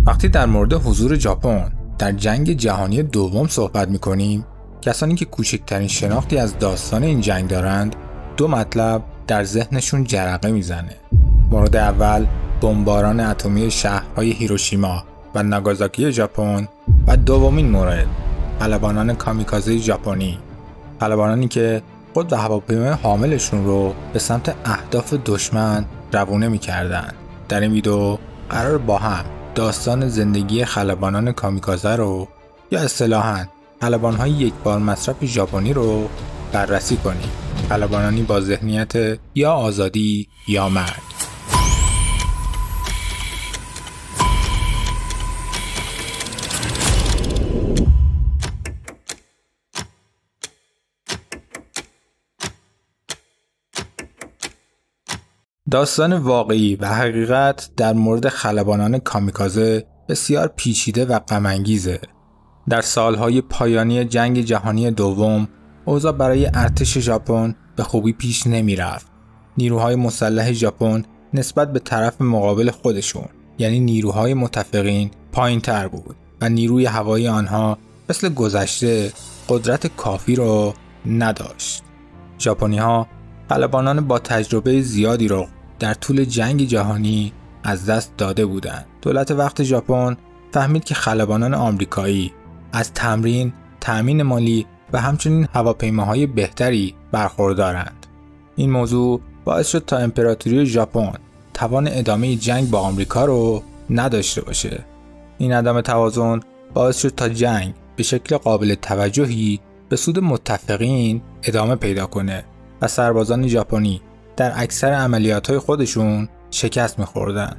وقتی در مورد حضور ژاپن در جنگ جهانی دوم صحبت می‌کنیم، کسانی که کوچکترین شناختی از داستان این جنگ دارند، دو مطلب در ذهنشون جرقه میزنه. مورد اول بمباران اتمی شهرهای هیروشیما و ناگازاکی ژاپن و دومین مورد خلبانان کامیکازه ژاپنی، خلبانانی که خود و هواپیمای حاملشون رو به سمت اهداف دشمن روونه می‌کردند. در این ویدیو قرار با هم داستان زندگی خلبانان کامیکازه رو یا اصطلاحاً خلبان‌های یک بار مصرف ژاپنی رو بررسی کنیم. خلبانانی با ذهنیت یا آزادی یا مرگ. داستان واقعی و حقیقت در مورد خلبانان کامیکازه بسیار پیچیده و غم‌انگیزه. در سالهای پایانی جنگ جهانی دوم، اوضاع برای ارتش ژاپن به خوبی پیش نمی رفت. نیروهای مسلح ژاپن نسبت به طرف مقابل خودشون، یعنی نیروهای متفقین، پایین تر بود و نیروی هوایی آنها مثل گذشته قدرت کافی رو نداشت. ژاپنی ها خلبانان با تجربه زیادی رو در طول جنگ جهانی از دست داده بودند. دولت وقت ژاپن فهمید که خلبانان آمریکایی از تمرین، تأمین مالی و همچنین هواپیماهای بهتری برخوردارند. این موضوع باعث شد تا امپراتوری ژاپن توان ادامه جنگ با آمریکا رو نداشته باشه. این عدم توازن باعث شد تا جنگ به شکل قابل توجهی به سود متفقین ادامه پیدا کنه و سربازان ژاپنی در اکثر عملیات‌های خودشون شکست می‌خوردن.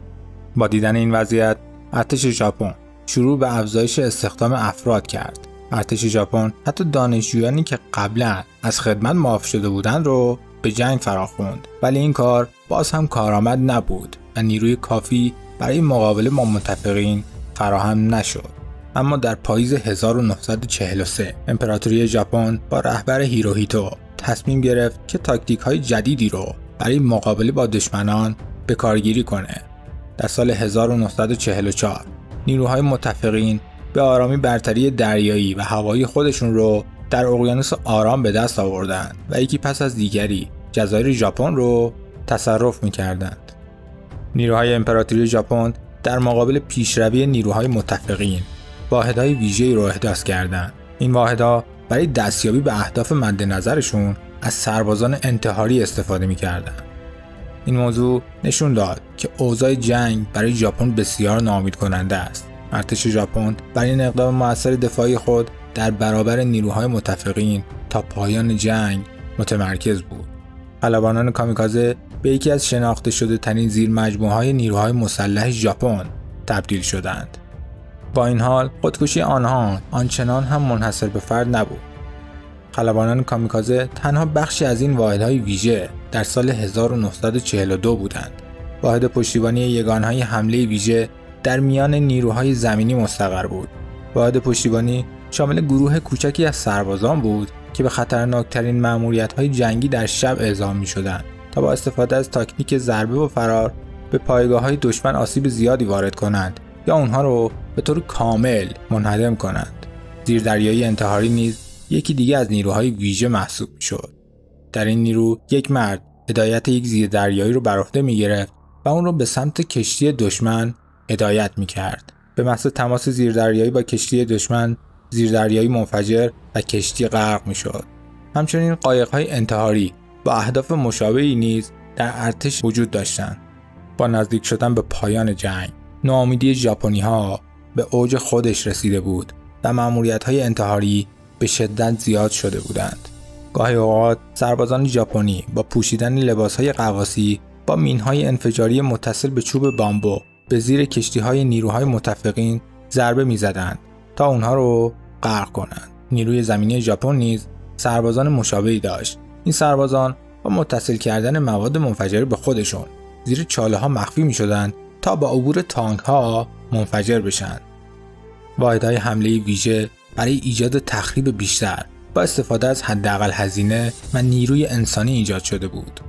با دیدن این وضعیت، ارتش ژاپن شروع به افزایش استخدام افراد کرد. ارتش ژاپن حتی دانشجویانی که قبلا از خدمت معاف شده بودند رو به جنگ فراخواند، ولی این کار باز هم کارآمد نبود و نیروی کافی برای مقابله با متفقین فراهم نشد. اما در پاییز 1943 امپراتوری ژاپن با رهبر هیروهیتو تصمیم گرفت که تاکتیک‌های جدیدی رو برای مقابله با دشمنان به کارگیری کنه. در سال 1944 نیروهای متفقین به آرامی برتری دریایی و هوایی خودشون رو در اقیانوس آرام به دست آوردند و یکی پس از دیگری جزایر ژاپن رو تصرف می‌کردند. نیروهای امپراتوری ژاپن در مقابل پیشروی نیروهای متفقین واحدهای ویژه‌ای رو احداث کردند. این واحدها برای دستیابی به اهداف مد نظرشون از سربازان انتحاری استفاده می‌کردند. این موضوع نشون داد که اوضاع جنگ برای ژاپن بسیار ناامید کننده است. ارتش ژاپن برای این اقدام موثر دفاعی خود در برابر نیروهای متفقین تا پایان جنگ متمرکز بود. خلبانان کامیکازه به یکی از شناخته شده ترین زیر مجموعه‌های نیروهای مسلح ژاپن تبدیل شدند. با این حال خودکشی آنها آنچنان هم منحصر به فرد نبود. خلبانان کامیکازه تنها بخشی از این واحدهای ویژه در سال 1942 بودند. واحد پشتیبانی یگانهای حمله ویژه در میان نیروهای زمینی مستقر بود. واحد پشتیبانی شامل گروه کوچکی از سربازان بود که به خطرناکترین مأموریت‌های جنگی در شب اعزام می‌شدند تا با استفاده از تاکتیک ضربه و فرار به پایگاه‌های دشمن آسیب زیادی وارد کنند یا اونها رو به طور کامل منهدم کنند. زیردریایی انتحاری نیز یکی دیگه از نیروهای ویژه محسوب شد. در این نیرو یک مرد هدایت یک زیردریایی رو بر عهده می‌گرفت و اون رو به سمت کشتی دشمن هدایت می‌کرد. به محض تماس زیردریایی با کشتی دشمن، زیردریایی منفجر و کشتی غرق می‌شد. همچنین قایق‌های انتحاری با اهداف مشابهی نیز در ارتش وجود داشتند. با نزدیک شدن به پایان جنگ، ناامیدی ژاپنی‌ها به اوج خودش رسیده بود و مأموریت‌های انتحاری به شدت زیاد شده بودند. گاهی اوقات سربازان ژاپنی با پوشیدن لباس‌های غواصی با مین‌های انفجاری متصل به چوب بامبو به زیر کشتی‌های نیروهای متفقین ضربه می‌زدند تا اونها رو غرق کنند. نیروی زمینی ژاپن نیز سربازان مشابهی داشت. این سربازان با متصل کردن مواد منفجره به خودشون زیر چاله‌ها مخفی می‌شدند تا با عبور تانک‌ها منفجر بشن. واحدهای حمله ویژه برای ایجاد تخریب بیشتر با استفاده از حداقل هزینه و نیروی انسانی ایجاد شده بود.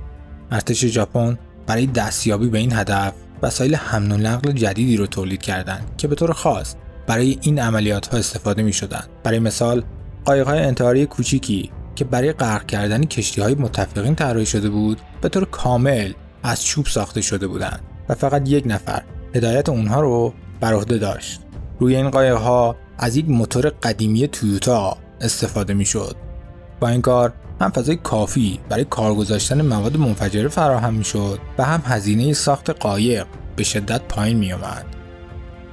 ارتش ژاپن برای دستیابی به این هدف وسایل حمل و نقل جدیدی رو تولید کردند که به طور خاص برای این عملیات‌ها استفاده می‌شدند. برای مثال قایق‌های انتحاری کوچیکی که برای غرق کردن کشتی‌های متفقین طراحی شده بود، به طور کامل از چوب ساخته شده بودند و فقط یک نفر هدایت اونها رو بر عهده داشت. روی این قایق‌ها از یک موتور قدیمی تویوتا استفاده می‌شد. با این کار هم فضای کافی برای کار گذاشتن مواد منفجره فراهم می‌شد و هم هزینه ساخت قایق به شدت پایین می‌آمد.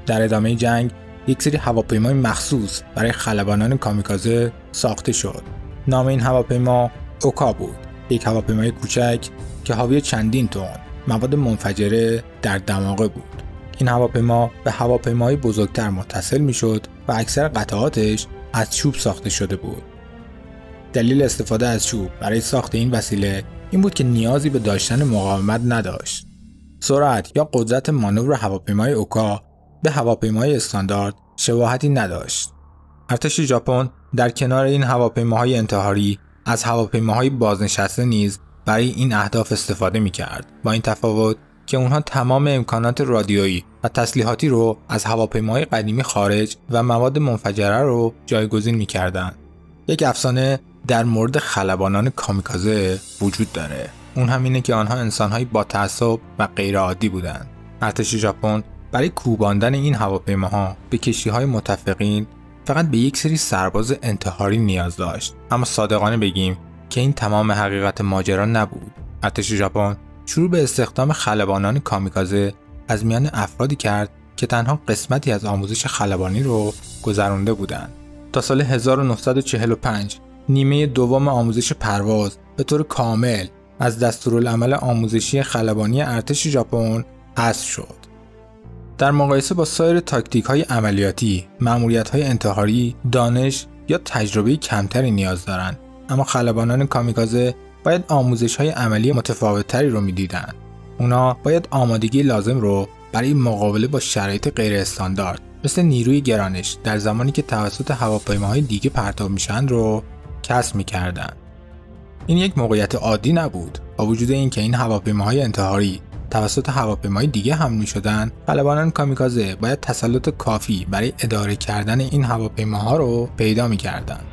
در ادامه جنگ یک سری هواپیمای مخصوص برای خلبانان کامیکازه ساخته شد. نام این هواپیما اوکا بود، یک هواپیمای کوچک که حاوی چندین تن مواد منفجره در دماغه بود. این هواپیما به هواپیمای بزرگتر متصل می‌شد و اکثر قطعاتش از چوب ساخته شده بود. دلیل استفاده از چوب برای ساخت این وسیله این بود که نیازی به داشتن مقاومت نداشت. سرعت یا قدرت مانور هواپیمای اوکا به هواپیمای استاندارد شباهتی نداشت. ارتش ژاپن در کنار این هواپیماهای انتحاری از هواپیماهای بازنشسته نیز برای این اهداف استفاده می‌کرد، با این تفاوت که اونها تمام امکانات رادیویی و تسلیحاتی رو از هواپیماهای قدیمی خارج و مواد منفجره رو جایگزین می‌کردند. یک افسانه در مورد خلبانان کامیکازه وجود داره. اون هم اینه که آنها انسان‌های با تعصب و غیرعادی بودند. ارتش ژاپن برای کوباندن این هواپیماها به کشتی‌های متفقین فقط به یک سری سرباز انتحاری نیاز داشت. اما صادقانه بگیم که این تمام حقیقت ماجرا نبود. ارتش ژاپن شروع به استخدام خلبانان کامیکازه از میان افرادی کرد که تنها قسمتی از آموزش خلبانی رو گذرانده بودند. تا سال 1945 نیمه دوم آموزش پرواز به طور کامل از دستورالعمل آموزشی خلبانی ارتش ژاپن حذف شد. در مقایسه با سایر تاکتیک‌های عملیاتی، مأموریت‌های انتحاری، دانش یا تجربه کمتری نیاز دارند، اما خلبانان کامیکازه باید آموزش‌های عملی متفاوت‌تری رو می‌دیدند. اونا باید آمادگی لازم رو برای مقابله با شرایط غیر استاندارد مثل نیروی گرانش در زمانی که توسط هواپیماهای دیگه پرتاب میشن رو کسب می‌کردند. این یک موقعیت عادی نبود. با وجود اینکه این هواپیماهای انتحاری توسط هواپیماهای دیگه حمل می‌شدند، خلبانان کامیکازه باید تسلط کافی برای اداره کردن این هواپیماها رو پیدا می‌کردند.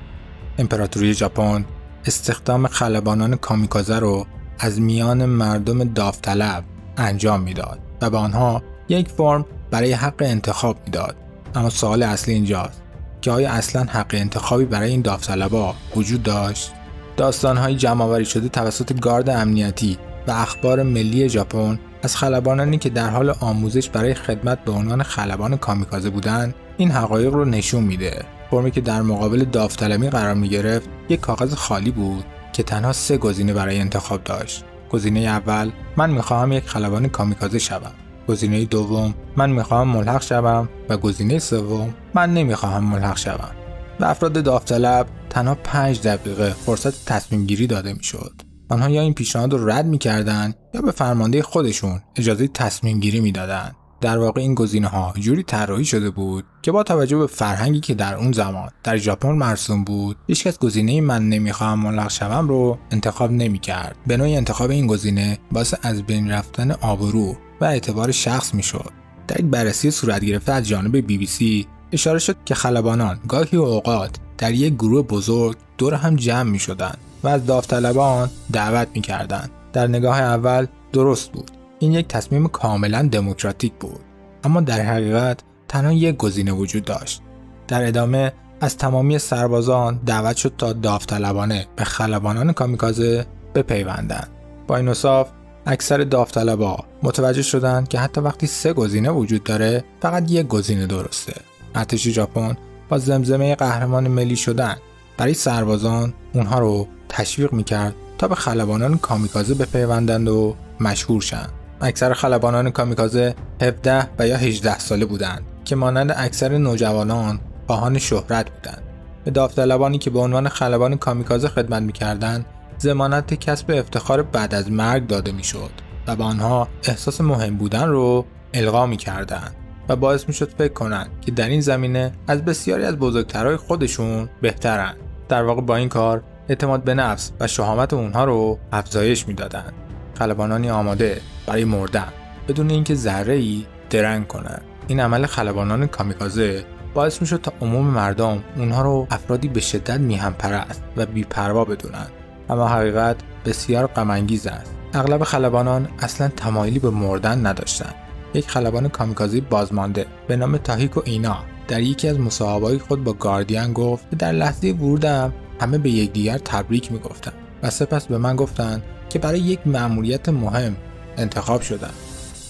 امپراتوری ژاپن استخدام خلبانان کامیکازه رو از میان مردم داوطلب انجام میداد و به آنها یک فرم برای حق انتخاب میداد. اما سوال اصلی اینجاست که آیا اصلاً حق انتخابی برای این داوطلبا وجود داشت؟ داستان‌های جمع‌آوری شده توسط گارد امنیتی و اخبار ملی ژاپن از خلبانانی که در حال آموزش برای خدمت به عنوان خلبان کامیکازه بودند این حقایق رو نشون میده. فرمی که در مقابل داوطلبی قرار می‌گرفت یک کاغذ خالی بود که تنها 3 گزینه برای انتخاب داشت. گزینه اول: من می‌خواهم یک خلبان کامیکازه شوم. گزینه دوم: من می‌خواهم ملحق شوم و گزینه سوم: من نمی‌خواهم ملحق شوم. به افراد داوطلب تنها 5 دقیقه فرصت تصمیم گیری داده می‌شد. آنها یا این پیشنهاد رو رد می‌کردند یا به فرمانده خودشون اجازه تصمیم گیری می‌دادند. در واقع این گزینه‌ها جوری طراحی شده بود که با توجه به فرهنگی که در اون زمان در ژاپن مرسوم بود، هیچکس گزینه من نمی‌خواهم ملحق شوم رو انتخاب نمی‌کرد. به نوعی انتخاب این گزینه باعث از بین رفتن آبرو و اعتبار شخص می‌شد. در یک بررسی صورت گرفته از جانب BBC اشاره شد که خلبانان گاهی اوقات در یک گروه بزرگ دور هم جمع می‌شدند و از داوطلبان دعوت می‌کردند. در نگاه اول درست بود. این یک تصمیم کاملا دموکراتیک بود، اما در حقیقت تنها یک گزینه وجود داشت. در ادامه از تمامی سربازان دعوت شد تا داوطلبانه به خلبانان کامیکازه بپیوندند. با این اوصاف اکثر داوطلبا متوجه شدند که حتی وقتی 3 گزینه وجود داره فقط یک گزینه درسته. ارتش ژاپن با زمزمه قهرمان ملی شدن برای سربازان اونها رو تشویق میکرد تا به خلبانان کامیکازه بپیوندند و مشهور شن. اکثر خلبانان کامیکازه 17 و یا 18 ساله بودند که مانند اکثر نوجوانان خواهان شهرت بودند. به داوطلبانی که به عنوان خلبان کامیکازه خدمت می‌کردند ضمانت کسب افتخار بعد از مرگ داده می‌شد و به آنها احساس مهم بودن رو القا می‌کردند و باعث می‌شد فکر کنند که در این زمینه از بسیاری از بزرگترهای خودشون بهترن. در واقع با این کار اعتماد به نفس و شهامت اونها رو افزایش می‌دادند. خلبانانی آماده برای مردن بدون اینکه ذره‌ای درنگ کنند. این عمل خلبانان کامیکازه باعث میشد تا عموم مردم اونها رو افرادی به شدت میهم پرست و بی‌پروا بدونن. اما حقیقت بسیار غم انگیز است. اغلب خلبانان اصلا تمایلی به مردن نداشتند. یک خلبان کامیکازه بازمانده به نام تاهیکو اینا در یکی از مصاحبه‌های خود با گاردین گفت که در لحظه ورودم همه به یکدیگر تبریک میگفتند و سپس به من گفتند که برای یک مأموریت مهم انتخاب شدم.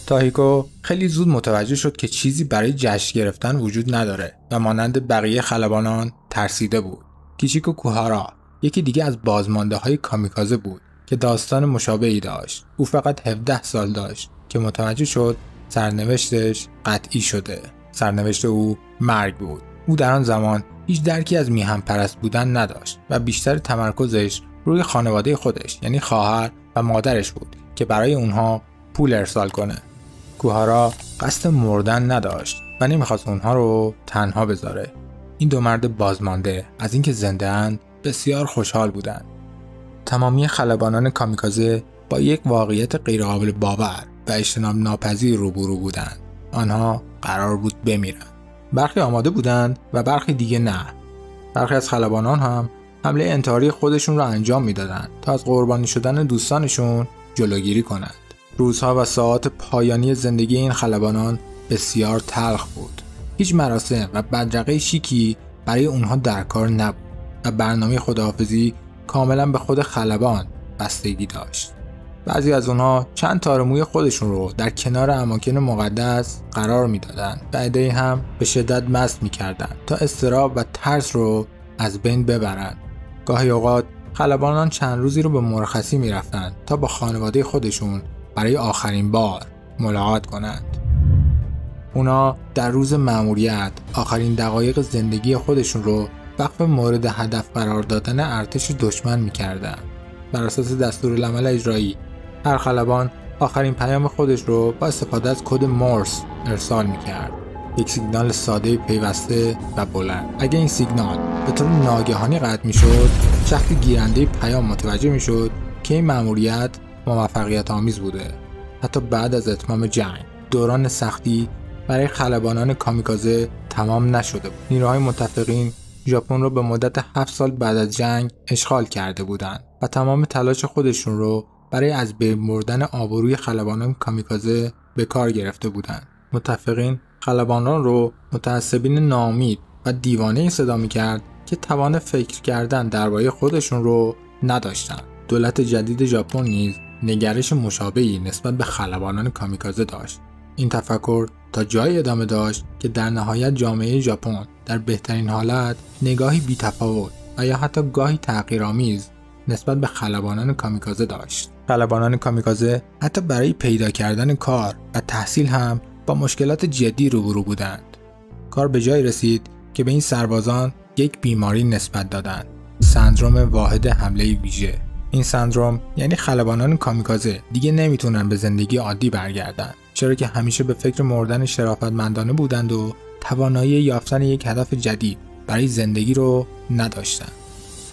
تاهیکو خیلی زود متوجه شد که چیزی برای جشن گرفتن وجود نداره و مانند بقیه خلبانان ترسیده بود. کیچیکو کوهارا یکی دیگه از بازمانده‌های کامیکازه بود که داستان مشابهی داشت. او فقط 17 سال داشت که متوجه شد سرنوشتش قطعی شده. سرنوشت او مرگ بود. او در آن زمان هیچ درکی از میهم پرست بودن نداشت و بیشتر تمرکزش روی خانواده خودش یعنی خواهر و مادرش بود که برای اونها پول ارسال کنه. کوهارا قصد مردن نداشت و نمیخواست اونها رو تنها بذاره. این دو مرد بازمانده از اینکه زنده اند بسیار خوشحال بودند. تمامی خلبانان کامیکازه با یک واقعیت غیرقابل باور و اجتناب ناپذیر روبرو بودند. آنها قرار بود بمیرن. برخی آماده بودند و برخی دیگه نه. برخی از خلبانان هم حمله انتحاری خودشون را انجام میدادند تا از قربانی شدن دوستانشون جلوگیری کنند. روزها و ساعات پایانی زندگی این خلبانان بسیار تلخ بود. هیچ مراسم و بدرقه شیکی برای اونها در کار نبود و برنامه خداحافظی کاملا به خود خلبان بستگی داشت. بعضی از اونها چند تار موی خودشون رو در کنار اماکن مقدس قرار میدادند و عده‌ای هم به شدت مست میکردند تا اضطراب و ترس رو از بین ببرند. گاهی اوقات خلبانان چند روزی رو به مرخصی میرفتند تا با خانواده خودشون برای آخرین بار ملاقات کنند. اونا در روز مأموریت آخرین دقایق زندگی خودشون رو وقف مورد هدف قرار دادن ارتش دشمن می‌کردند. بر اساس دستورالعمل اجرایی هر خلبان آخرین پیام خودش رو با استفاده از کد مورس ارسال می‌کرد. یک سیگنال ساده پیوسته و بلند. اگه این سیگنال به طور ناگهانی قطع می‌شد، شخص گیرنده پیام متوجه می‌شد که این مأموریت موفقیت آمیز بوده. حتی بعد از اتمام جنگ، دوران سختی برای خلبانان کامیکازه تمام نشده بود. نیروهای متفقین ژاپن رو به مدت 7 سال بعد از جنگ اشغال کرده بودند و تمام تلاش خودشون رو برای از بین بردن آبروی خلبانان کامیکازه به کار گرفته بودند. متفقین خلبانان رو متعصبین ناامید و دیوانه صدا می‌کرد که توان فکر کردن درباره خودشون رو نداشتند. دولت جدید ژاپن نیز نگرش مشابهی نسبت به خلبانان کامیکازه داشت. این تفکر تا جایی ادامه داشت که در نهایت جامعه ژاپن در بهترین حالت نگاهی بی‌تفاوت و یا حتی گاهی تحقیرآمیز نسبت به خلبانان کامیکازه داشت. خلبانان کامیکازه حتی برای پیدا کردن کار و تحصیل هم با مشکلات جدی روبرو بودند. کار به جای رسید که به این سربازان یک بیماری نسبت دادند: سندروم واحد حمله ویژه. این سندروم یعنی خلبانان کامیکازه دیگه نمیتونن به زندگی عادی برگردن، چرا که همیشه به فکر مردن شرافتمندانه بودند و توانایی یافتن یک هدف جدید برای زندگی رو نداشتند.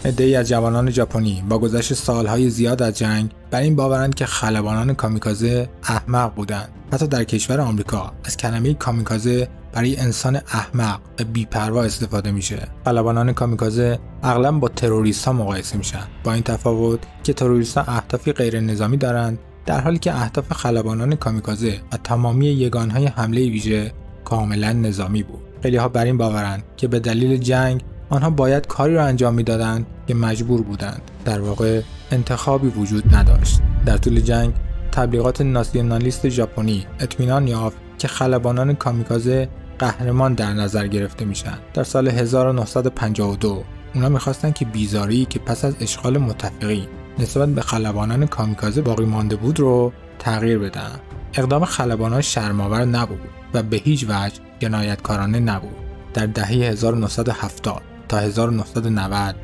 عده‌ای از جوانان ژاپنی با گذشت سالهای زیاد از جنگ بر این باورند که خلبانان کامیکازه احمق بودند. حتی در کشور آمریکا از کلمه کامیکازه برای انسان احمق و بی‌پروا استفاده میشه. خلبانان کامیکازه اغلب با تروریست‌ها مقایسه میشن، با این تفاوت که تروریست‌ها اهدافی غیر نظامی دارند، در حالی که اهداف خلبانان کامیکازه و تمامی یگانهای حمله ویژه کاملا نظامی بود. خیلی‌ها بر این باورند که به دلیل جنگ آنها باید کاری را انجام میدادند که مجبور بودند. در واقع انتخابی وجود نداشت. در طول جنگ تبلیغات ناسیونالیست ژاپنی اطمینان یافت که خلبانان کامیکازه قهرمان در نظر گرفته میشن. در سال 1952 اونا میخواستن که بیزاری که پس از اشغال متفقین نسبت به خلبانان کامیکازه باقی مانده بود رو تغییر بدن. اقدام خلبانان شرم‌آور نبود و به هیچ وجه جنایتکارانه نبود. در دهه 1970 تا 1990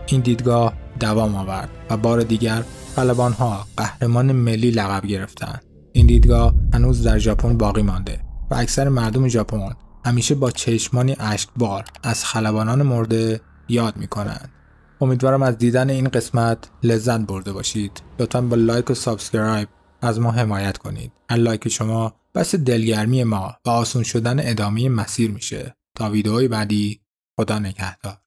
این دیدگاه دوام آورد و بار دیگر خلبان‌ها قهرمان ملی لقب گرفتند. این دیدگاه هنوز در ژاپن باقی مانده و اکثر مردم ژاپن همیشه با چشمانی اشکبار از خلبانان مرده یاد می‌کنند. امیدوارم از دیدن این قسمت لذت برده باشید. لطفاً با لایک و سابسکرایب از ما حمایت کنید. هر لایک شما باعث دلگرمی ما و آسون شدن ادامه مسیر میشه. تا ویدئوی بعدی، خدا نگهدار.